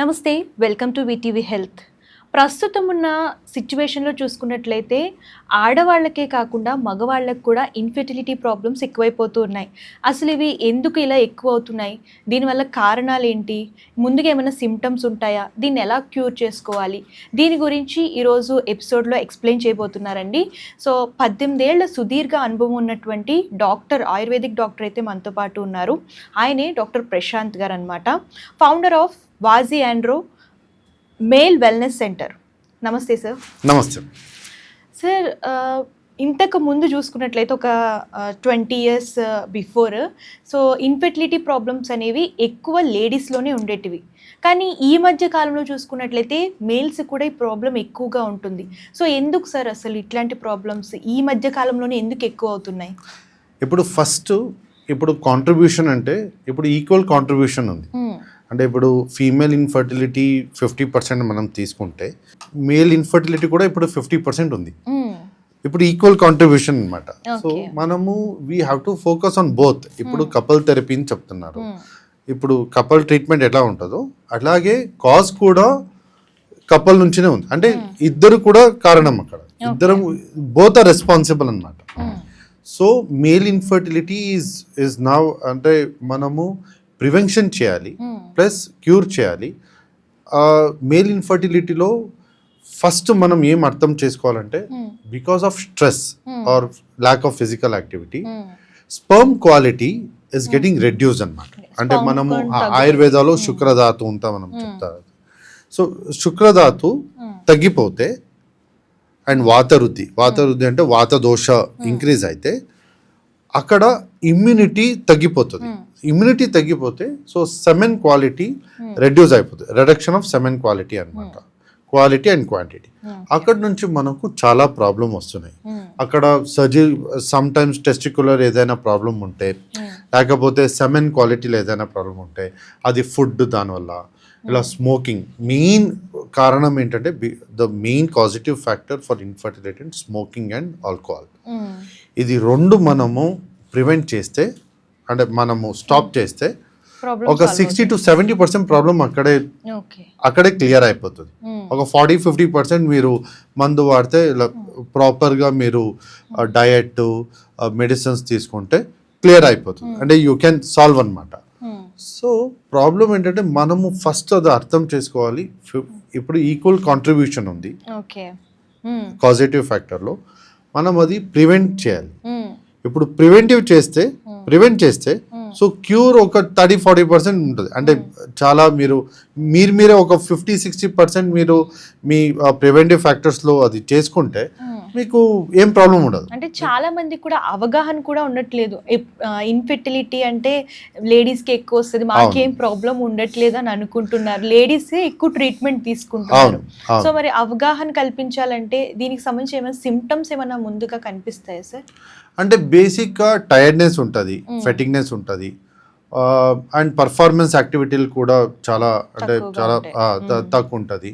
నమస్తే, welcome to VTV health. ప్రస్తుతం ఉన్న సిచ్యువేషన్లో చూసుకున్నట్లయితే ఆడవాళ్ళకే కాకుండా మగవాళ్ళకు కూడా ఇన్ఫెర్టిలిటీ ప్రాబ్లమ్స్ ఎక్కువైపోతూ ఉన్నాయి. అసలు ఇవి ఎందుకు ఇలా ఎక్కువ అవుతున్నాయి? దీనివల్ల కారణాలు ఏంటి? ముందుగా ఏమైనా సిమ్టమ్స్ ఉంటాయా? దీన్ని ఎలా క్యూర్ చేసుకోవాలి? దీని గురించి ఈరోజు ఎపిసోడ్లో ఎక్స్ప్లెయిన్ చేయబోతున్నారండి. సో 18 ఏళ్ల సుదీర్ఘ అనుభవం ఉన్నటువంటి ఆయుర్వేదిక్ డాక్టర్ అయితే మనతో పాటు ఉన్నారు. ఆయనే డాక్టర్ ప్రశాంత్ గారు అనమాట, founder of Vaji andro male wellness centre. నమస్తే సార్. నమస్తే సార్. ఇంతకు ముందు చూసుకున్నట్లయితే ఒక 20 years బిఫోర్ ఇన్ఫెర్టిలిటీ ప్రాబ్లమ్స్ అనేవి ఎక్కువ లేడీస్లోనే ఉండేటివి. కానీ ఈ మధ్య కాలంలో చూసుకున్నట్లయితే మేల్స్ కూడా ఈ ప్రాబ్లం ఎక్కువగా ఉంటుంది. సో ఎందుకు సార్ అసలు ఇట్లాంటి ప్రాబ్లమ్స్ ఈ మధ్య కాలంలోనే ఎందుకు ఎక్కువ అవుతున్నాయి? ఇప్పుడు కాంట్రిబ్యూషన్ అంటే ఇప్పుడు ఈక్వల్ కాంట్రిబ్యూషన్ ఉంది. అంటే ఇప్పుడు ఫీమేల్ ఇన్ఫర్టిలిటీ 50% మనం తీసుకుంటే మేల్ ఇన్ఫర్టిలిటీ కూడా ఇప్పుడు 50% ఉంది. ఇప్పుడు ఈక్వల్ కాంట్రిబ్యూషన్ అనమాట. సో మనము we have to focus on both. ఇప్పుడు కపుల్ థెరపీ అని చెప్తున్నారు. ఇప్పుడు కపుల్ ట్రీట్మెంట్ ఎలా ఉంటుందో అట్లాగే కాజ్ కూడా కపుల్ నుంచినే ఉంది. అంటే ఇద్దరు కూడా కారణం, అక్కడ ఇద్దరు బోత్ ఆర్ రెస్పాన్సిబుల్ అనమాట. So male infertility is now అంటే మనము ప్రివెన్షన్ చేయాలి ప్లస్ క్యూర్ చేయాలి. మేల్ ఇన్ఫర్టిలిటీలో ఫస్ట్ మనం ఏం అర్థం చేసుకోవాలంటే because of stress or lack of physical activity sperm quality is getting reduce అనమాట. అంటే మనము ఆయుర్వేదాలో శుక్రధాతు అంతా మనం చెప్తారు. సో శుక్రధాతు తగ్గిపోతే అండ్ వాతరుద్ధి అంటే వాత దోష ఇంక్రీజ్ అయితే అక్కడ ఇమ్యూనిటీ తగ్గిపోతుంది. ఇమ్యూనిటీ తగ్గిపోతే సో సెమెన్ క్వాలిటీ రెడ్యూస్ అయిపోతుంది. రిడక్షన్ ఆఫ్ సెమెన్ క్వాలిటీ అనమాట, క్వాలిటీ అండ్ క్వాంటిటీ. అక్కడ నుంచి మనకు చాలా ప్రాబ్లం వస్తున్నాయి. అక్కడ సమ్ టైమ్స్ టెస్టికులర్ ఏదైనా ప్రాబ్లం ఉంటే లేకపోతే సెమెన్ క్వాలిటీలో ఏదైనా ప్రాబ్లం ఉంటే అది ఫుడ్, దానివల్ల ఇలా స్మోకింగ్. మెయిన్ కారణం ఏంటంటే the main causative factor for infertility and smoking and alcohol. ఇది రెండు మనము ప్రివెంట్ చేస్తే అంటే మనము స్టాప్ చేస్తే ఒక 60 to 70% ప్రాబ్లం అక్కడే క్లియర్ అయిపోతుంది. ఒక 40-50% మీరు మందు వాడితే ఇలా ప్రాపర్గా మీరు డయట్ మెడిసిన్స్ తీసుకుంటే క్లియర్ అయిపోతుంది. అంటే యూ కెన్ సాల్వ్ అనమాట. సో ప్రాబ్లం ఏంటంటే మనము ఫస్ట్ అది అర్థం చేసుకోవాలి. ఇప్పుడు ఈక్వల్ కాంట్రిబ్యూషన్ ఉంది పాజిటివ్ ఫ్యాక్టర్లో, మనం అది ప్రివెంట్ చేయాలి. ఇప్పుడు ప్రివెంట్ చేస్తే సో క్యూర్ ఒక 30-40% ఉంటుంది. అంటే చాలా మీరే ఒక 50-60% మీరు మీ ప్రివెంటివ్ ఫ్యాక్టర్స్లో అది చేసుకుంటే మీకు ఏం ప్రాబ్లం ఉండదు. అంటే చాలా మంది కూడా అవగాహన కూడా ఉండట్లేదు. ఇన్ఫెర్టిలిటీ అంటే లేడీస్కి ఎక్కువ వస్తుంది, మాకేం ప్రాబ్లం ఉండట్లేదు అని అనుకుంటున్నారు. లేడీసే ఎక్కువ ట్రీట్మెంట్ తీసుకుంటున్నారు. సో మరి అవగాహన కల్పించాలంటే దీనికి సంబంధించి ఏమైనా సిమ్టమ్స్ ఏమైనా ముందుగా కనిపిస్తాయా సార్? అంటే బేసిక్గా టైర్డ్నెస్ ఉంటుంది, ఫెటిగ్నెస్ ఉంటుంది అండ్ పర్ఫార్మెన్స్ యాక్టివిటీలు కూడా చాలా తక్కువ ఉంటుంది.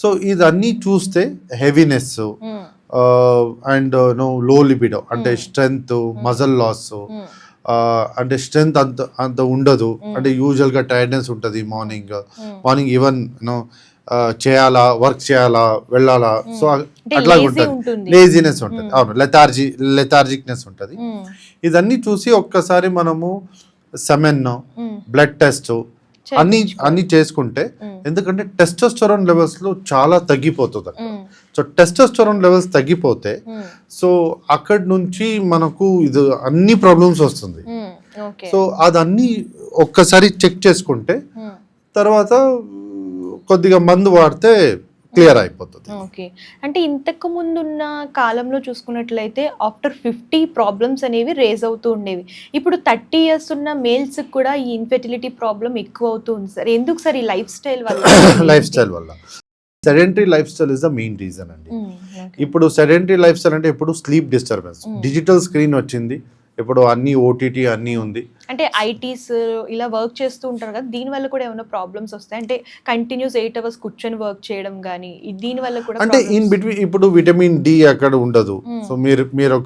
సో ఇదన్నీ చూస్తే హెవీనెస్ అండ్ లో లిబిడో అంటే స్ట్రెంగ్త్, మజల్ లాస్, అంటే స్ట్రెంగ్త్ అంత ఉండదు. అంటే యూజువల్గా టైర్డ్నెస్ ఉంటుంది. మార్నింగ్ ఈవెన్ వర్క్ చేయాలా, వెళ్ళాలా, సో అట్లా ఉంటుంది. లేజినెస్ ఉంటుంది, అవును, లెథార్జిక్నెస్ ఉంటుంది. ఇదన్నీ చూసి ఒక్కసారి మనము సెమెన్, బ్లడ్ టెస్ట్ అన్ని చేసుకుంటే, ఎందుకంటే టెస్టోస్టెరాన్ లెవెల్స్ లో చాలా తగ్గిపోతుంది. సో టెస్టోస్టెరాన్ లెవెల్స్ తగ్గిపోతే సో అక్కడి నుంచి మనకు ఇది అన్ని ప్రాబ్లమ్స్ వస్తుంది. సో అదన్నీ ఒక్కసారి చెక్ చేసుకుంటే తర్వాత కొద్దిగా మందు వాడితే క్లియర్ అయిపోతుంది. ఓకే. అంటే ఇంతకు ముందున్న కాలంలో చూసుకున్నట్లయితే ఆఫ్టర్ 50 ప్రాబ్లమ్స్ అనేవి రేజ్ అవుతూ ఉండేవి. ఇప్పుడు 30 years ఉన్న మేల్స్ కూడా ఈ ఇన్ఫెర్టిలిటీ ప్రాబ్లం ఎక్కువ అవుతుంది సార్. ఎందుకు సార్? ఈ లైఫ్ స్టైల్ వల్ల sedentary life style is the main reason అండి. ఇప్పుడు సెడెంటరీ లైఫ్ స్టైల్ అంటే ఇప్పుడు స్లీప్ డిస్టర్బెన్స్, డిజిటల్ స్క్రీన్ వచ్చింది, ఇప్పుడు అన్ని ఓటీటీ అన్నీ ఉంది. అంటే ఐటీస్ ఇలా వర్క్ చేస్తూ ఉంటారు కదా, దీని వల్ల కూడా ఏమైనా ప్రాబ్లమ్స్ వస్తాయి? అంటే కంటిన్యూస్ 8 hours కూర్చొని వర్క్ చేయడం కానీ దీని వల్ల కూడా అంటే ఇన్ బిట్వీన్ ఇప్పుడు విటమిన్ డి అక్కడ ఉండదు. సో మీరు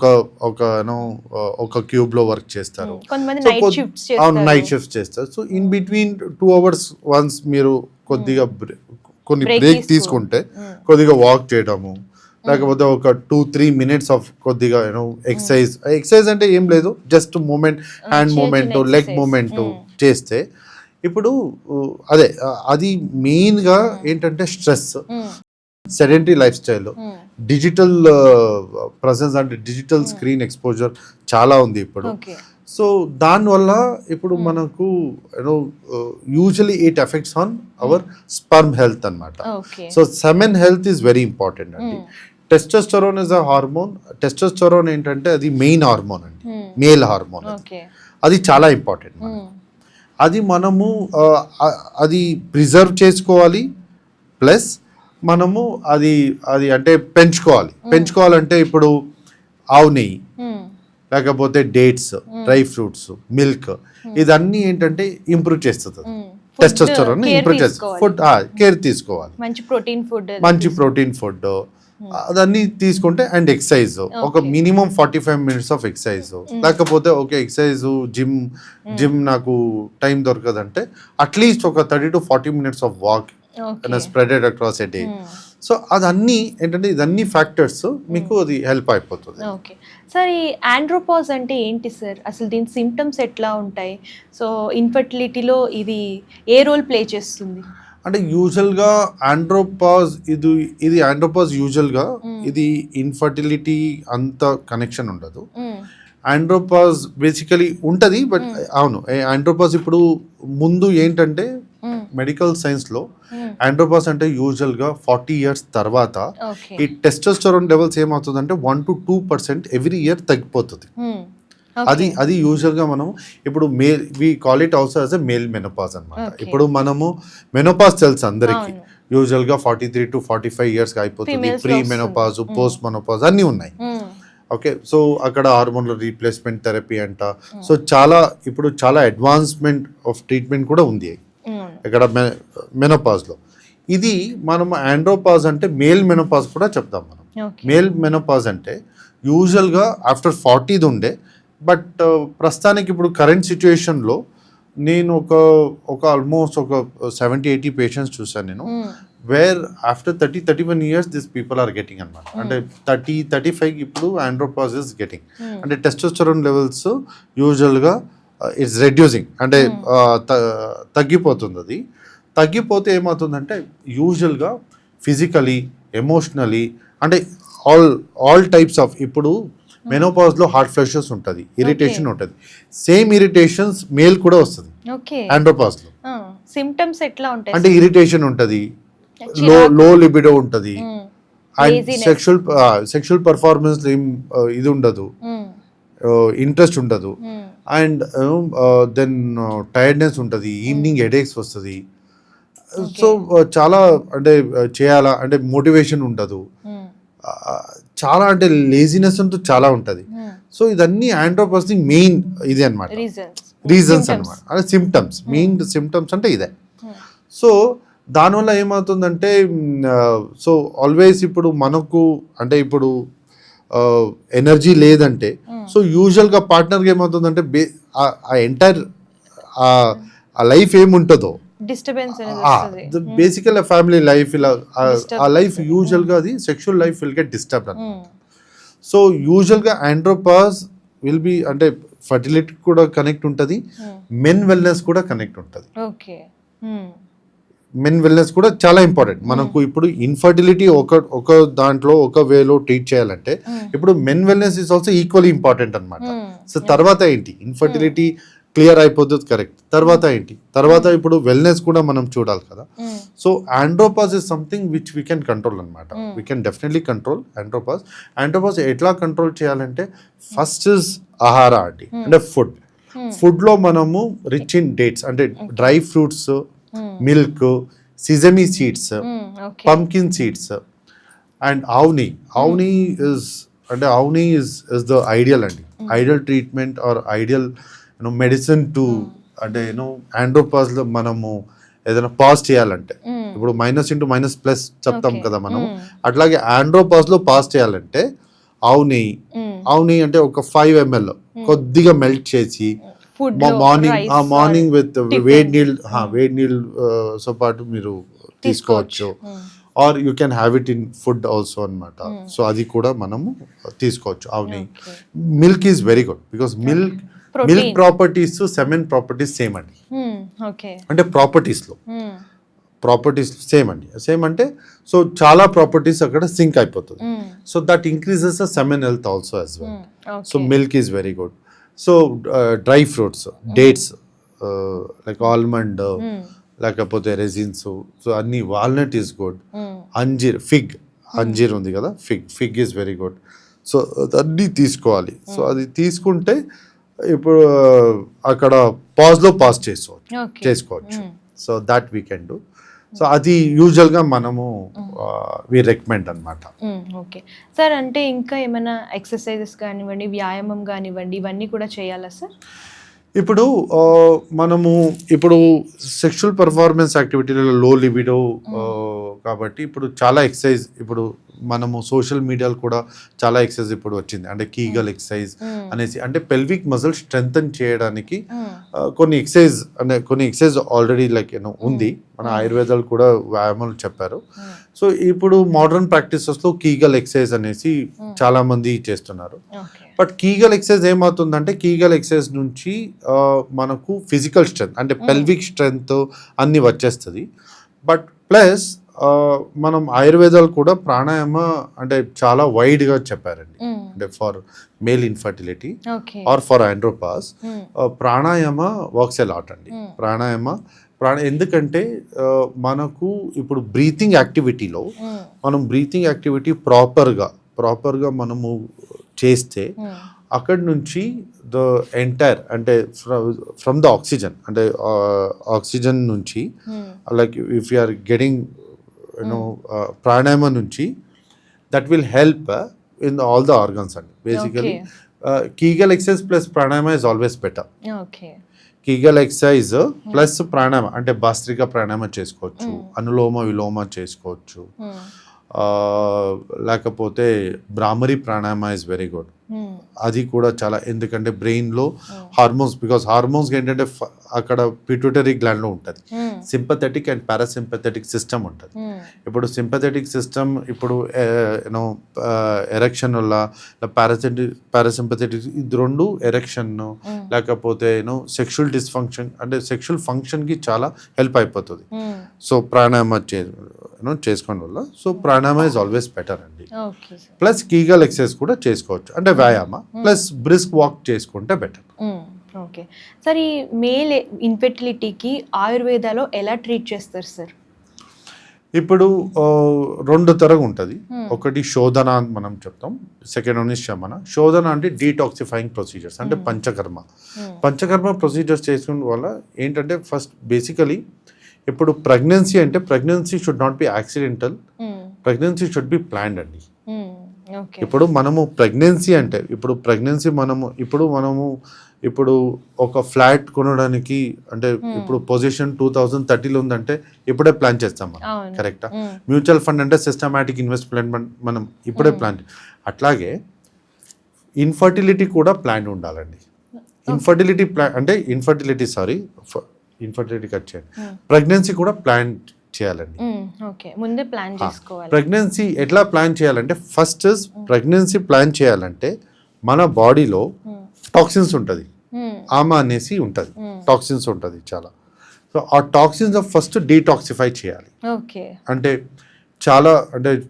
ఒక క్యూబ్ లో వర్క్ చేస్తారు, కొంతమంది నైట్ షిఫ్ట్స్ చేస్తారు. నైట్ షిఫ్ట్స్ చేస్తారు. So in between 2 hours once మీరు కొద్దిగా కొన్ని బ్రేక్ తీసుకుంటే కొద్దిగా వాక్ చేయడము, లేకపోతే ఒక 2-3 minutes ఆఫ్ కొద్దిగా ఎక్సర్సైజ్ అంటే ఏం లేదు, just movement, hand movement, leg movement చేస్తే ఇప్పుడు అదే అది మెయిన్గా ఏంటంటే stress, sedentary life style, digital presence అంటే డిజిటల్ స్క్రీన్ ఎక్స్పోజర్ చాలా ఉంది ఇప్పుడు. సో దానివల్ల ఇప్పుడు మనకు usually it effects on our sperm health అన్నమాట. So semen health is very important అండి. Testosterone is a hormone. Testosterone ఏంటంటే అది మెయిన్ హార్మోన్ అండి, మేల్ హార్మోన్. అది చాలా ఇంపార్టెంట్. అది మనము అది ప్రిజర్వ్ చేసుకోవాలి, ప్లస్ మనము అది అంటే పెంచుకోవాలంటే ఇప్పుడు ఆవు నెయ్యి, లేకపోతే డేట్స్, డ్రై ఫ్రూట్స్, మిల్క్, ఇదన్నీ ఏంటంటే ఇంప్రూవ్ చేస్తుంది. టెస్టోస్టెరోన్ ఇంప్రూవ్ చేస్తుంది. ఫుడ్ కేర్ తీసుకోవాలి, మంచి ప్రోటీన్ ఫుడ్ అదన్నీ తీసుకుంటే, అండ్ ఎక్సర్సైజ్ ఒక మినిమం 45 minutes ఆఫ్ ఎక్సర్సైజ్. లేకపోతే ఓకే ఎక్సర్సైజ్ జిమ్ నాకు టైం దొరకదంటే అట్లీస్ట్ ఒక 30 to 40 minutes of walk spreaded across a day. So అదన్నీ ఏంటంటే ఇదన్నీ ఫ్యాక్టర్స్ మీకు అది హెల్ప్ అయిపోతుంది. ఓకే సార్, ఈ ఆండ్రోపాజ్ అంటే ఏంటి సార్? అసలు దీని సిమ్టమ్స్ ఎట్లా ఉంటాయి? సో ఇన్ఫర్టిలిటీలో ఇది ఏ రోల్ ప్లే చేస్తుంది? అంటే యూజువల్గా ఆండ్రోపాజ్ ఇది ఆండ్రోపాజ్ యూజువల్గా ఇది ఇన్ఫర్టిలిటీ అంత కనెక్షన్ ఉండదు. ఆండ్రోపాజ్ బేసికలీ ఉంటుంది, బట్ అవును ఆండ్రోపాజ్ ఇప్పుడు ముందు ఏంటంటే మెడికల్ సైన్స్లో ఆండ్రోపాజ్ అంటే యూజువల్గా 40 years తర్వాత ఈ టెస్టోస్టెరోన్ లెవెల్స్ ఏమవుతుందంటే 1 to 2% ఎవ్రీ ఇయర్ తగ్గిపోతుంది. అది యూజువల్గా మనం ఇప్పుడు we call it also as a male menopause అనమాట. ఇప్పుడు మనము మెనోపాజ్ తెలుసు అందరికి, యూజువల్గా 43 to 45 years అయిపోతుంది. ప్రీ మెనోపాజ్, పోస్ట్ మెనోపాజ్ అన్నీ ఉన్నాయి. ఓకే, సో అక్కడ హార్మోన్ల రీప్లేస్మెంట్ థెరపీ అంట. సో ఇప్పుడు చాలా అడ్వాన్స్మెంట్ ఆఫ్ ట్రీట్మెంట్ కూడా ఉంది ఇక్కడ మెనోపాజ్లో. ఇది మనం ఆండ్రోపాజ్ అంటే మేల్ మెనోపాజ్ కూడా చెప్తాం మనం. మేల్ మెనోపాజ్ అంటే యూజువల్గా ఆఫ్టర్ 40 ఉండే, బట్ ప్రస్తుతానికి ఇప్పుడు కరెంట్ సిచ్యుయేషన్లో నేను ఒక ఆల్మోస్ట్ ఒక 70-80 పేషెంట్స్ చూసాను నేను, where after 30-31 years this people are getting అనమాట. అంటే 30-35 ఇప్పుడు ఆండ్రోపాజ్ ఇస్ గెటింగ్. అంటే టెస్టోస్టెరోన్ లెవెల్స్ యూజువల్గా ఇట్స్ రెడ్యూసింగ్, అంటే తగ్గిపోతుంది. అది తగ్గిపోతే ఏమవుతుందంటే యూజువల్గా ఫిజికలీ, ఎమోషనలీ, అంటే ఆల్ టైప్స్ ఆఫ్, ఇప్పుడు మెనోపాజ్లో హార్ట్ ఫ్లషెస్ ఉంటుంది, ఇరిటేషన్ ఉంటుంది. సేమ్ ఇరిటేషన్స్ మేల్ కూడా వస్తుంది ఆండ్రోపాజ్లో. సిమ్టమ్స్ ఎట్లా ఉంటాయి అంటే ఇరిటేషన్ ఉంటుంది, లో లిబిడో ఉంటుంది, అండ్ సెక్షువల్ పర్ఫార్మెన్స్ ఇది ఉండదు, ఇంట్రెస్ట్ ఉండదు, అండ్ దెన్ టైర్డ్నెస్ ఉంటుంది, ఈవినింగ్ హెడేక్స్ వస్తుంది. సో చాలా అంటే చేయాలా అంటే మోటివేషన్ ఉండదు, చాలా అంటే లేజినెస్ అంటూ చాలా ఉంటుంది. సో ఇదన్నీ ఆండ్రోపాజ్ మెయిన్ ఇది అనమాట, రీజన్స్ అనమాట. అదే సిమ్టమ్స్, మెయిన్ సిమ్టమ్స్ అంటే ఇదే. సో దానివల్ల ఏమవుతుందంటే సో ఆల్వేస్ ఇప్పుడు మనకు అంటే ఇప్పుడు ఎనర్జీ లేదంటే, సో యూజువల్గా పార్ట్నర్కి ఏమవుతుందంటే ఆ ఎంటైర్ ఆ లైఫ్ ఏముంటుందో బేసికల్ ఫ్యామిలీ లైఫ్, ఇలా ఆ లైఫ్ యూజువల్గా అది sexual life will get disturbed అనమాట. సో యూజువల్గా ఆండ్రోపాజ్ విల్ బి అంటే ఫర్టిలిటీ కూడా కనెక్ట్ ఉంటుంది, మెన్ వెల్నెస్ కూడా కనెక్ట్ ఉంటుంది. మెన్ వెల్నెస్ కూడా చాలా ఇంపార్టెంట్ మనకు. ఇప్పుడు ఇన్ఫర్టిలిటీ ఒక దాంట్లో ఒక వేలో ట్రీట్ చేయాలంటే ఇప్పుడు men wellness is also equally important అనమాట. సో తర్వాత ఏంటి, ఇన్ఫర్టిలిటీ క్లియర్ అయిపోతుంది, కరెక్ట్. తర్వాత ఏంటి, తర్వాత ఇప్పుడు వెల్నెస్ కూడా మనం చూడాలి కదా. So andropause is something which we can control అనమాట. We can definitely control andropause. Andropause ఎట్లా కంట్రోల్ చేయాలంటే ఫస్ట్ ఇస్ ఆహార అండి, అంటే ఫుడ్లో మనము రిచ్ ఇన్ డేట్స్ అంటే dry fruits, milk, sesame seeds, pumpkin seeds, and ఆవు నెయ్యి. ఆవు నెయ్యి ఇస్ ద ఐడియల్ అండి. Ideal treatment or ideal medicine to అంటే ఆండ్రోపాస్లో మనము ఏదైనా పాస్ చేయాలంటే ఇప్పుడు మైనస్ ఇంటూ మైనస్ ప్లస్ చెప్తాం కదా మనము, అట్లాగే ఆండ్రోపాస్లో పాస్ చేయాలంటే ఆవు నెయ్యి అంటే ఒక 5 ml కొద్దిగా మెల్ట్ చేసి మార్నింగ్ విత్ వేడి నీళ్ళతో పాటు మీరు తీసుకోవచ్చు. Or you can have it in food also అనమాట. సో అది కూడా మనము తీసుకోవచ్చు ఆవు నెయ్యి. Milk is very good because milk properties semen properties same అండి. అంటే ప్రాపర్టీస్లో సేమ్ అండి. సేమ్ అంటే సో చాలా ప్రాపర్టీస్ అక్కడ సింక్ అయిపోతుంది. So that increases the semen health also as well. So milk is very good. So dry fruits, dates like almond, లేకపోతే raisins, so అన్ని, వాల్నట్ ఈజ్ గుడ్. అంజీర్ ఉంది కదా, fig is very good. So అన్నీ తీసుకోవాలి. So అది తీసుకుంటే ఇప్పుడు అక్కడ పాస్ చేసుకోవచ్చు. So that we can do. So అది యూజువల్గా మనము వి రికమెండ్ అనమాట. ఓకే సార్, అంటే ఇంకా ఏమైనా ఎక్సర్సైజెస్ కానివ్వండి, వ్యాయామం కానివ్వండి, ఇవన్నీ కూడా చేయాలా సార్? ఇప్పుడు మనము సెక్షువల్ పర్ఫార్మెన్స్ యాక్టివిటీలలో లో లిబిడో కాబట్టి ఇప్పుడు చాలా ఎక్సర్సైజ్, ఇప్పుడు మనము సోషల్ మీడియాలో కూడా చాలా ఎక్సర్సైజ్ ఇప్పుడు వచ్చింది. అంటే కీగల్ ఎక్సర్సైజ్ అనేసి, అంటే పెల్విక్ మజిల్ స్ట్రెంగ్తన్ చేయడానికి కొన్ని ఎక్సర్సైజ్ ఆల్రెడీ ఉంది. మన ఆయుర్వేదాలు కూడా వ్యాయామాలు చెప్పారు. సో ఇప్పుడు మోడర్న్ ప్రాక్టీసెస్లో కీగల్ ఎక్సర్సైజ్ అనేసి చాలా మంది చేస్తున్నారు. బట్ కీగల్ ఎక్సర్సైజ్ ఏమవుతుందంటే, కీగల్ ఎక్సర్సైజ్ నుంచి మనకు ఫిజికల్ స్ట్రెంగ్త్ అంటే పెల్విక్ స్ట్రెంగ్త్ అన్నీ వచ్చేస్తుంది. బట్ ప్లస్ మనం ఆయుర్వేదాలు కూడా ప్రాణాయామ అంటే చాలా వైడ్గా చెప్పారండి. అంటే for male infertility or for andropause pranayama works a lot అండి. ఎందుకంటే మనకు ఇప్పుడు బ్రీతింగ్ యాక్టివిటీలో మనం బ్రీతింగ్ యాక్టివిటీ ప్రాపర్గా మనము చేస్తే అక్కడి నుంచి ద ఎంటైర్ అంటే ఫ్రమ్ ద ఆక్సిజన్, అంటే ఆక్సిజన్ నుంచి like if you are getting pranayama నుంచి that will help in all the organs అండి. Basically Kegel exercise plus pranayama is always better. Kegel exercise plus pranayama అంటే భస్త్రిక ప్రాణాయామ చేసుకోవచ్చు, అనులోమ విలోమ చేసుకోవచ్చు, లేకపోతే Bhramari pranayama is very good. అది కూడా చాలా, ఎందుకంటే బ్రెయిన్లో హార్మోన్స్, బికాస్ హార్మోన్స్ ఏంటంటే అక్కడ పిట్యూటరీ గ్లాండ్లో ఉంటుంది, సింపథెటిక్ అండ్ పారాసింపథెటిక్ సిస్టమ్ ఉంటుంది. ఇప్పుడు సింపథెటిక్ సిస్టమ్ ఇప్పుడు ఎరెక్షన్ వల్ల పారాసింపథెటిక్ ఇది రెండు ఎరెక్షన్ లేకపోతే సెక్షువల్ డిస్ఫంక్షన్ అంటే సెక్షువల్ ఫంక్షన్కి చాలా హెల్ప్ అయిపోతుంది. సో ప్రాణాయామ చేసుకోవడం వల్ల so pranayama is always better అండి. ప్లస్ కీగల్ ఎక్సర్సైజ్ కూడా చేసుకోవచ్చు, అంటే వ్యాయామ ప్లస్ బ్రిస్క్ వాక్ చేసుకుంటే బెటర్. ఓకే సార్, ఈ మేల్ ఇన్ఫెర్టిలిటీకి ఆయుర్వేదాలో ఎలా ట్రీట్ చేస్తారు సార్? ఇప్పుడు 2 తరగతి ఉంటుంది. ఒకటి శోధన అని మనం చెప్తాం, సెకండ్ వన్ ఇస్ శమన. శోధన అంటే డీటాక్సిఫైయింగ్ ప్రొసీజర్స్, అంటే పంచకర్మ ప్రొసీజర్స్ చేసుకున్న వల్ల ఏంటంటే ఫస్ట్ బేసికలీ ఇప్పుడు pregnancy should not be accidental, pregnancy should be planned అండి. ఇప్పుడు మనము ప్రెగ్నెన్సీ అంటే మనము ఇప్పుడు ఒక ఫ్లాట్ కొనడానికి అంటే ఇప్పుడు పొజిషన్ 2030లో ఉందంటే ఇప్పుడే ప్లాన్ చేస్తాం మనం, కరెక్టా? మ్యూచువల్ ఫండ్ అంటే సిస్టమాటిక్ ఇన్వెస్ట్మెంట్ మనం ఇప్పుడే ప్లాన్. అట్లాగే ఇన్ఫర్టిలిటీ కూడా ప్లాన్ ఉండాలండి. ఇన్ఫర్టిలిటీ కట్ చేయండి, ప్రెగ్నెన్సీ కూడా ప్లాన్ చేయాలండి. ముందే ప్లాన్ చేసుకోవాలి. ప్రెగ్నెన్సీ ఎట్లా ప్లాన్ చేయాలంటే, ఫస్ట్ ప్రెగ్నెన్సీ ప్లాన్ చేయాలంటే మన బాడీలో టాక్సిన్స్ ఉంటుంది, ఆమా అనేసి ఉంటుంది, టాక్సిన్స్ ఉంటుంది చాలా. సో ఆ టాక్సిన్స్ ఫస్ట్ డీటాక్సిఫై చేయాలి. అంటే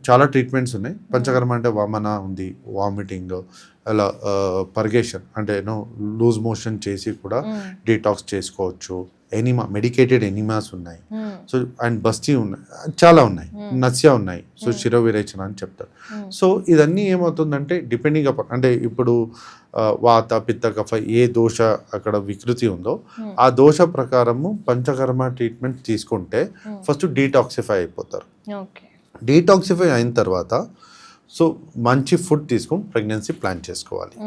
చాలా ట్రీట్మెంట్స్ ఉన్నాయి. పంచకర్మ అంటే వామన ఉంది, వామిటింగ్, అలా పర్గేషన్ అంటే లూజ్ మోషన్ చేసి కూడా డీటాక్స్ చేసుకోవచ్చు. మెడికేటెడ్ ఎనిమాస్ ఉన్నాయి. సో అండ్ బస్తీ ఉన్నాయి, చాలా ఉన్నాయి, నస్యా ఉన్నాయి. సో శిరో విరేచన అని చెప్తారు. సో ఇదన్నీ ఏమవుతుందంటే డిపెండింగ్ అపాన్ అంటే ఇప్పుడు వాత పిత్త కఫ ఏ దోష అక్కడ వికృతి ఉందో ఆ దోష ప్రకారము పంచకర్మ ట్రీట్మెంట్ తీసుకుంటే ఫస్ట్ డీటాక్సిఫై అయిపోతారు. డీటాక్సిఫై అయిన తర్వాత సో మంచి ఫుడ్ తీసుకొని ప్రెగ్నెన్సీ ప్లాన్ చేసుకోవాలి.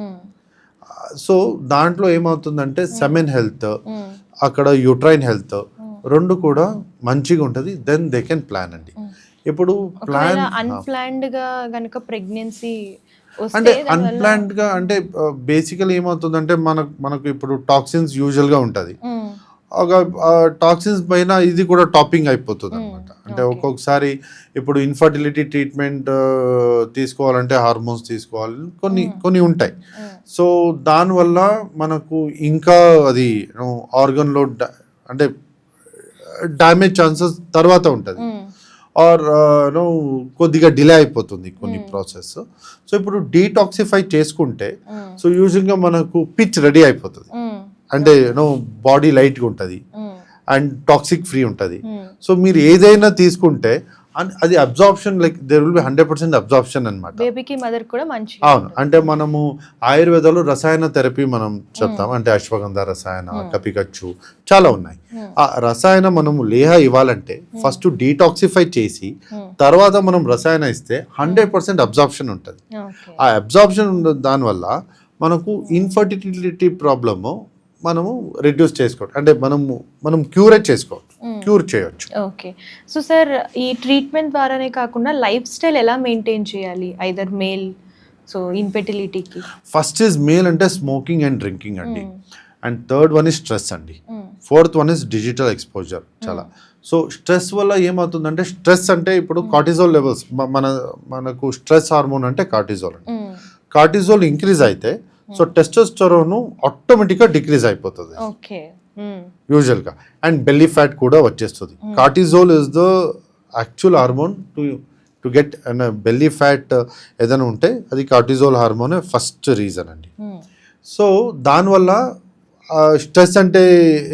సో దాంట్లో ఏమవుతుందంటే సెమెన్ హెల్త్, అక్కడ యూట్రైన్ హెల్త్ రెండు కూడా మంచిగా ఉంటుంది. దెన్ దే కెన్ ప్లాన్ అండి. ఇప్పుడు ప్లాన్ అన్ప్లాన్డ్ గా గనుక ప్రెగ్నెన్సీ అంటే అన్ప్లాన్డ్ గా అంటే బేసికల్ ఏమవుతుందంటే మనకు ఇప్పుడు టాక్సిన్స్ యూజువల్ గా ఉంటుంది. ఒక టాక్సిన్స్ పైన ఇది కూడా టాపింగ్ అయిపోతుంది అనమాట. అంటే ఒక్కొక్కసారి ఇప్పుడు ఇన్ఫర్టిలిటీ ట్రీట్మెంట్ తీసుకోవాలంటే హార్మోన్స్ తీసుకోవాలి, కొన్ని ఉంటాయి. సో దానివల్ల మనకు ఇంకా అది ఆర్గన్లో అంటే డ్యామేజ్ ఛాన్సెస్ తర్వాత ఉంటుంది, ఆర్ కొద్దిగా డిలే అయిపోతుంది కొన్ని ప్రాసెస్. సో ఇప్పుడు డీటాక్సిఫై చేసుకుంటే సో యూజువల్గా మనకు పిచ్ రెడీ అయిపోతుంది. అంటే బాడీ లైట్గా ఉంటుంది అండ్ టాక్సిక్ ఫ్రీ ఉంటుంది. సో మీరు ఏదైనా తీసుకుంటే అది absorption, like there will be 100% absorption అనమాట. బేబీకి మదర్ కూడా మంచి. అవును, అంటే మనము ఆయుర్వేదాలో రసాయన థెరపీ మనం చెప్తాం. అంటే అశ్వగంధ రసాయన, కపికచ్చు చాలా ఉన్నాయి. ఆ రసాయన మనము లేహ ఇవ్వాలంటే ఫస్ట్ డీటాక్సిఫై చేసి తర్వాత మనం రసాయన ఇస్తే 100% అబ్జార్ప్షన్ ఉంటుంది. ఆ అబ్జార్ప్షన్ దానివల్ల మనకు ఇన్ఫర్టిలిటీ ప్రాబ్లము మనము రిడ్యూస్ చేసుకోవచ్చు, అంటే మనం క్యూర్ చేయొచ్చు. ఓకే. సో సార్, ఈ ట్రీట్మెంట్ ద్వారానే కాకుండా లైఫ్ స్టైల్ ఎలా మెయింటైన్ చేయాలి ఐదర్ మేల్ సో ఇన్ఫెర్టిలిటీకి? ఫస్ట్ ఈజ్ మేల్ అంటే స్మోకింగ్ అండ్ డ్రింకింగ్ అండి. And third one is stress అండి. Fourth one is digital exposure చాలా. సో స్ట్రెస్ వల్ల ఏమవుతుందంటే, స్ట్రెస్ అంటే ఇప్పుడు కార్టిజోల్ లెవెల్స్, మనకు స్ట్రెస్ హార్మోన్ అంటే కార్టిజోల్ అండి. కార్టిజోల్ ఇంక్రీజ్ అయితే సో టెస్టోస్టెరోన్ ఆటోమేటిక్గా డిక్రీజ్ అయిపోతుంది యూజువల్గా, అండ్ బెల్లీ ఫ్యాట్ కూడా వచ్చేస్తుంది. Cortisol is the actual hormone to get belly fat ఏదైనా ఉంటే అది కార్టిజోల్ హార్మోనే ఫస్ట్ రీజన్ అండి. సో దానివల్ల స్ట్రెస్ అంటే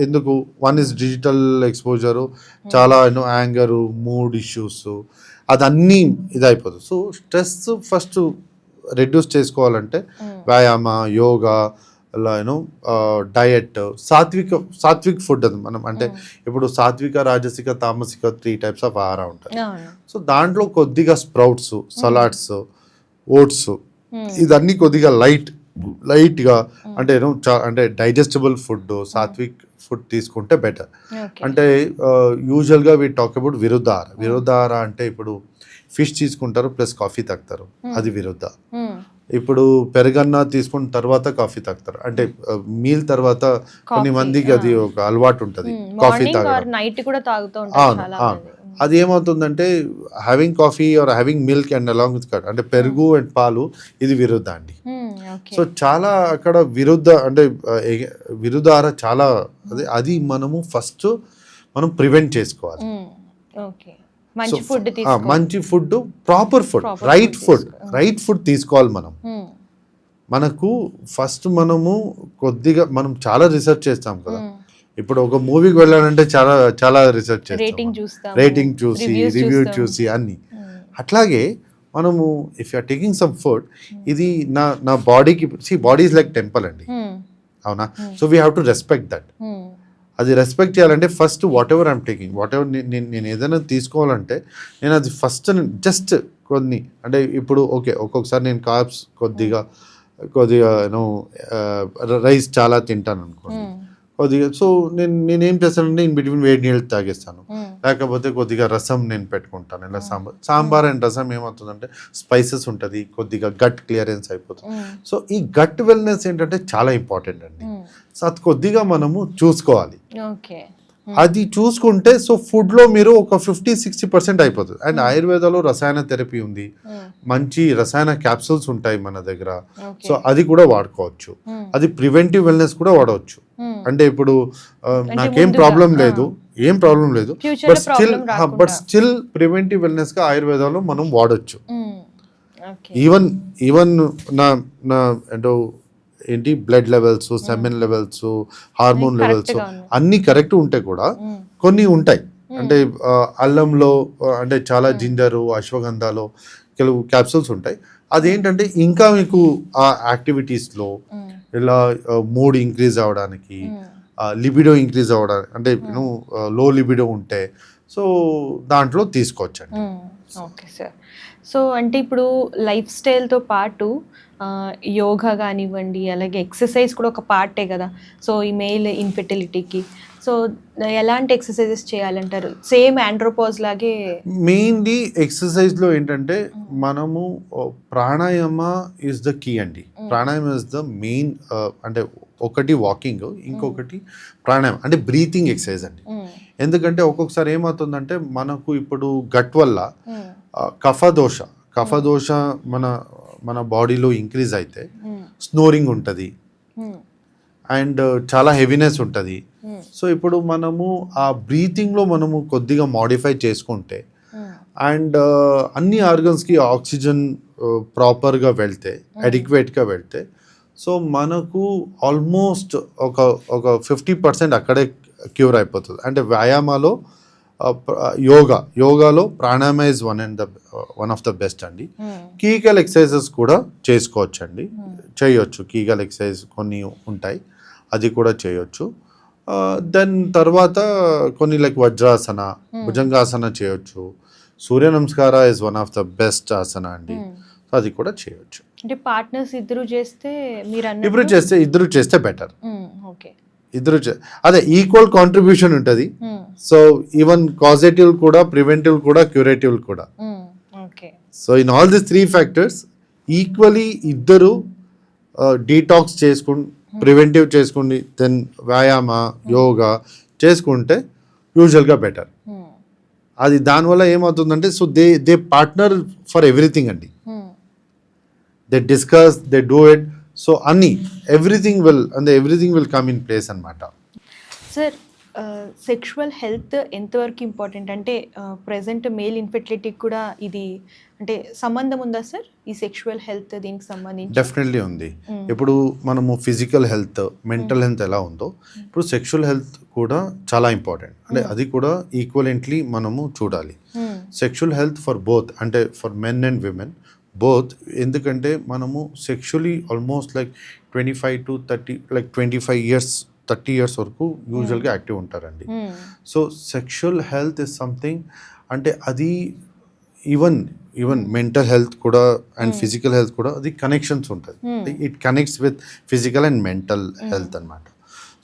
ఎందుకు, వన్ ఇస్ డిజిటల్ ఎక్స్పోజరు, చాలా యాంగరు, మూడ్ ఇష్యూస్, అదన్నీ ఇదైపోతుంది. సో స్ట్రెస్ ఫస్ట్ రెడ్యూస్ చేసుకోవాలంటే వ్యాయామ, యోగా, ఇలా డయట్, సాత్విక్ ఫుడ్ అది మనం అంటే ఇప్పుడు సాత్విక, రాజసిక, తామసిక 3 types ఆఫ్ ఆహారం ఉంటాయి. సో దాంట్లో కొద్దిగా స్ప్రౌట్స్, సలాడ్స్, ఓట్స్, ఇదన్నీ కొద్దిగా లైట్గా అంటే అంటే డైజెస్టబుల్ ఫుడ్, సాత్విక్ ఫుడ్ తీసుకుంటే బెటర్. అంటే యూజువల్గా వి టాక్ అబౌట్ విరుద్ధార అంటే ఇప్పుడు ఫిష్ తీసుకుంటారు ప్లస్ కాఫీ తాగుతారు, అది విరుద్ధ. ఇప్పుడు పెరుగన్న తీసుకున్న తర్వాత కాఫీ తాగుతారు, అంటే మీల్ తర్వాత కొన్ని మందికి అది ఒక అలవాటు ఉంటుంది కాఫీ తాగడం. అది ఏమవుతుందంటే having coffee or having milk and along with curd, అంటే పెరుగు అండ్ పాలు, ఇది విరుద్ధ అండి. సో చాలా అక్కడ విరుద్ధార చాలా అది మనము ఫస్ట్ ప్రివెంట్ చేసుకోవాలి. మంచి food, proper food, right food తీసుకోవాలి. మనకు ఫస్ట్ కొద్దిగా మనం చాలా రిసెర్చ్ చేస్తాం కదా. ఇప్పుడు ఒక మూవీకి వెళ్ళాలంటే చాలా రిసెర్చ్ చేస్తాం, రేటింగ్ చూసి, రివ్యూ చూసి అన్ని. అట్లాగే మనము if you are taking some food, ఇది నా బాడీకి, బాడీ ఇస్ లైక్ టెంపుల్ అండి, అవునా? So we have to respect that. అది రెస్పెక్ట్ చేయాలంటే first whatever I'm taking, నేను ఏదైనా తీసుకోవాలంటే నేను అది ఫస్ట్ జస్ట్ కొన్ని, అంటే ఇప్పుడు ఓకే ఒక్కొక్కసారి నేను కార్బ్స్ కొద్దిగా రైస్ చాలా తింటాను అనుకోండి కొద్దిగా. సో నేనేం చేస్తానంటే ఇన్ బిట్వీన్ వేడి నీళ్ళు తాగేస్తాను, లేకపోతే కొద్దిగా రసం నేను పెట్టుకుంటాను. ఇలా సాంబార్ అండ్ రసం ఏమవుతుందంటే స్పైసెస్ ఉంటుంది, కొద్దిగా గట్ క్లియరెన్స్ అయిపోతుంది. సో ఈ గట్ వెల్నెస్ ఏంటంటే చాలా ఇంపార్టెంట్ అండి. సో అది కొద్దిగా మనము చూసుకోవాలి. అది చూసుకుంటే సో ఫుడ్లో మీరు ఒక 50-60% అయిపోతుంది. అండ్ ఆయుర్వేదాలో రసాయన థెరపీ ఉంది, మంచి రసాయన క్యాప్సూల్స్ ఉంటాయి మన దగ్గర. సో అది కూడా వాడుకోవచ్చు, అది ప్రివెంటివ్ వెల్నెస్ కూడా వాడవచ్చు. అంటే ఇప్పుడు నాకేం ప్రాబ్లం లేదు, బట్ స్టిల్ ప్రివెంటివ్ వెల్నెస్ గా ఆయుర్వేదాలో మనం వాడచ్చు. ఈవెన్ నా ఏంటి blood levels, semen levels, hormone levels అన్ని కరెక్ట్ ఉంటే కూడా కొన్ని ఉంటాయి. అంటే అల్లంలో అంటే చాలా జింజరు, అశ్వగంధాలో ಕೆಲವು క్యాప్సూల్స్ ఉంటాయి. అదేంటంటే ఇంకా మీకు ఆ యాక్టివిటీస్లో ఇలా మూడ్ ఇంక్రీజ్ అవ్వడానికి, లిబిడో ఇంక్రీజ్ అవ్వడానికి, అంటే లో లిబిడో ఉంటే సో దాంట్లో తీసుకోవచ్చండి. Okay sir. సో అంటే ఇప్పుడు లైఫ్ స్టైల్తో పాటు యోగా కానివ్వండి, అలాగే ఎక్సర్సైజ్ కూడా ఒక పార్టే కదా. సో ఈ మెయిల్ ఇన్ఫెర్టిలిటీకి సో ఎలాంటి ఎక్సర్సైజెస్ చేయాలంటారు? సేమ్ ఆండ్రోపాజ్ లాగే. మెయిన్లీ ఎక్సర్సైజ్లో ఏంటంటే మనము ప్రాణాయామ ఇస్ ద కీ అండి. Pranayama is the main. అంటే ఒకటి వాకింగ్, ఇంకొకటి ప్రాణాయామం అంటే బ్రీతింగ్ ఎక్సర్సైజ్ అండి. ఎందుకంటే ఒక్కొక్కసారి ఏమవుతుందంటే మనకు ఇప్పుడు గట్ వల్ల కఫదోష మన బాడీలో ఇంక్రీజ్ అయితే స్నోరింగ్ ఉంటుంది అండ్ చాలా హెవీనెస్ ఉంటుంది. సో ఇప్పుడు మనము ఆ బ్రీతింగ్లో మనము కొద్దిగా మాడిఫై చేసుకుంటే అండ్ అన్ని ఆర్గన్స్కి ఆక్సిజన్ ప్రాపర్గా వెళ్తే, అడిక్వేట్గా వెళ్తే, సో మనకు ఆల్మోస్ట్ ఒక 50% అక్కడే క్యూర్ అయిపోతుంది. అంటే వ్యాయామాలో యోగాలో pranayama is one of the best అండి. కీగల్ ఎక్సర్సైజెస్ కూడా చేసుకోవచ్చు అండి, చేయొచ్చు. కీగల్ ఎక్సర్సైజ్ కొన్ని ఉంటాయి, అది కూడా చేయొచ్చు. దెన్ తర్వాత కొన్ని లైక్ వజ్రాసన, భుజంగాసన చేయొచ్చు. Surya Namaskara is one of the best asana అండి, అది కూడా చేయొచ్చు. అంటే పార్ట్నర్స్ ఇద్దరు చేస్తే ఇద్దరు చేస్తే బెటర్. ఓకే, అదే ఈక్వల్ కాంట్రిబ్యూషన్ ఉంటుంది. సో ఈవెన్ కాజేటివ్ కూడా, ప్రివెంటివ్ కూడా, క్యూరేటివ్ కూడా. So in all this 3 factors equally ఇద్దరు డీటాక్స్ చేసుకుని, ప్రివెంటివ్ చేసుకుని, దెన్ వ్యాయామ, యోగా చేసుకుంటే యూజువల్గా బెటర్. అది దానివల్ల ఏమవుతుందంటే so they partner for everything అండి. They discuss, they do it. So everything will come in place అన్నమాట. సార్ సెక్షువల్ హెల్త్ ఎంతవరకు ఇంపార్టెంట్? అంటే ప్రెసెంట్ మేల్ ఇన్ఫెర్టిలిటీకి కూడా ఇది అంటే సంబంధం ఉందా సార్? ఈ సెక్షువల్ హెల్త్ దీనికి సంబంధించి డెఫినెట్లీ ఉంది. ఇప్పుడు మనము ఫిజికల్ హెల్త్, మెంటల్ హెల్త్ ఎలా ఉందో ఇప్పుడు సెక్షువల్ హెల్త్ కూడా చాలా ఇంపార్టెంట్. అంటే అది కూడా ఈక్వలెంట్లీ మనము చూడాలి. సెక్షువల్ హెల్త్ ఫర్ బోత్, అంటే for men and women both. ఎందుకంటే మనము sexually almost like 25 to 30, like 25 years 30 years వరకు యూజువల్గా యాక్టివ్ ఉంటారండి. So sexual health is something, అంటే అది ఈవెన్ మెంటల్ హెల్త్ కూడా అండ్ ఫిజికల్ హెల్త్ కూడా అది కనెక్షన్స్ ఉంటుంది. It connects with physical and mental health అనమాట.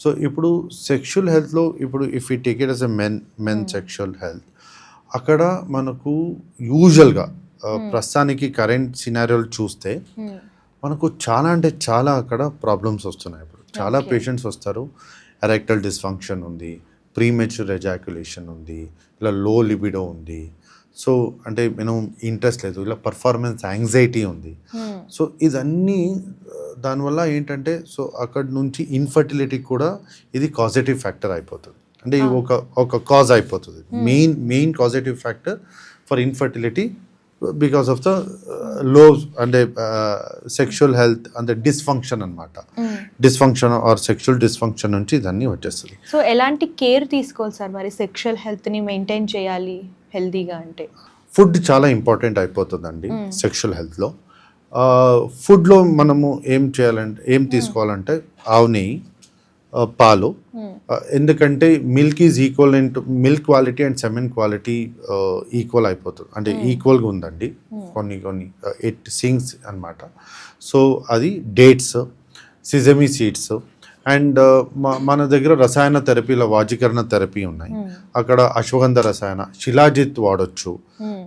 సో ఇప్పుడు సెక్షువల్ హెల్త్లో ఇప్పుడు if you take it as a men sexual health, అక్కడ మనకు యూజువల్గా ప్రస్తుతానికి కరెంట్ సినారియోలు చూస్తే మనకు చాలా అంటే చాలా అక్కడ ప్రాబ్లమ్స్ వస్తున్నాయి. ఇప్పుడు చాలా పేషెంట్స్ వస్తారు, ఎరెక్టల్ డిస్ఫంక్షన్ ఉంది, ప్రీమెచ్యూర్ ఎజాక్యులేషన్ ఉంది, ఇలా లో లిబిడో ఉంది. సో అంటే మనం ఇంట్రెస్ట్ లేదు, ఇలా పర్ఫార్మెన్స్ యాంగ్జైటీ ఉంది. సో ఇదన్నీ దానివల్ల ఏంటంటే సో అక్కడ నుంచి ఇన్ఫర్టిలిటీ కూడా ఇది కాజేటివ్ ఫ్యాక్టర్ అయిపోతుంది. అంటే ఇది ఒక కాజ్ అయిపోతుంది. Main causative factor for infertility because of the low అంటే సెక్షువల్ హెల్త్ అంటే డిస్ఫంక్షన్ అనమాట. డిస్ఫంక్షన్ ఆర్ సెక్షువల్ డిస్ఫంక్షన్ నుంచి ఇదన్నీ వచ్చేస్తుంది. సో ఎలాంటి కేర్ తీసుకోవాలి సార్ మరి సెక్షువల్ హెల్త్ని మెయింటైన్ చేయాలి హెల్తీగా? అంటే ఫుడ్ చాలా ఇంపార్టెంట్ అయిపోతుందండి సెక్షువల్ హెల్త్లో. ఫుడ్లో మనము ఏం తీసుకోవాలంటే ఆవు నెయ్యి, పాలు. ఎందుకంటే milk is equal milk quality and semen quality equal అయిపోతుంది, అంటే ఈక్వల్గా ఉందండి. కొన్ని 8 సింగ్స్ అనమాట. సో అది డేట్స్, సిజమీ సీడ్స్ అండ్ మన దగ్గర రసాయన థెరపీలో వాజీకరణ థెరపీ ఉన్నాయి. అక్కడ అశ్వగంధ రసాయన, శిలాజిత్ వాడచ్చు.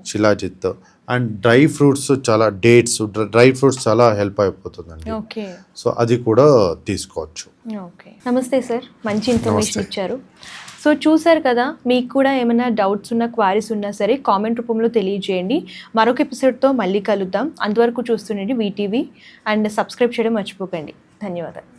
శిలాజిత్ అండ్ డ్రై ఫ్రూట్స్, చాలా డేట్స్, డ్రై ఫ్రూట్స్ చాలా హెల్ప్ అయిపోతుందండి. సో అది కూడా తీసుకోవచ్చు. ఓకే, నమస్తే సార్, మంచి ఇన్ఫర్మేషన్ ఇచ్చారు. సో చూసారు కదా, మీకు కూడా ఏమైనా డౌట్స్ ఉన్నా, క్వారీస్ ఉన్నా సరే కామెంట్ రూపంలో తెలియజేయండి. మరొక ఎపిసోడ్తో మళ్ళీ కలుద్దాం. అంతవరకు చూస్తుండండి వీటీవీ అండ్ సబ్స్క్రైబ్ చేయడం మర్చిపోకండి. ధన్యవాదాలు.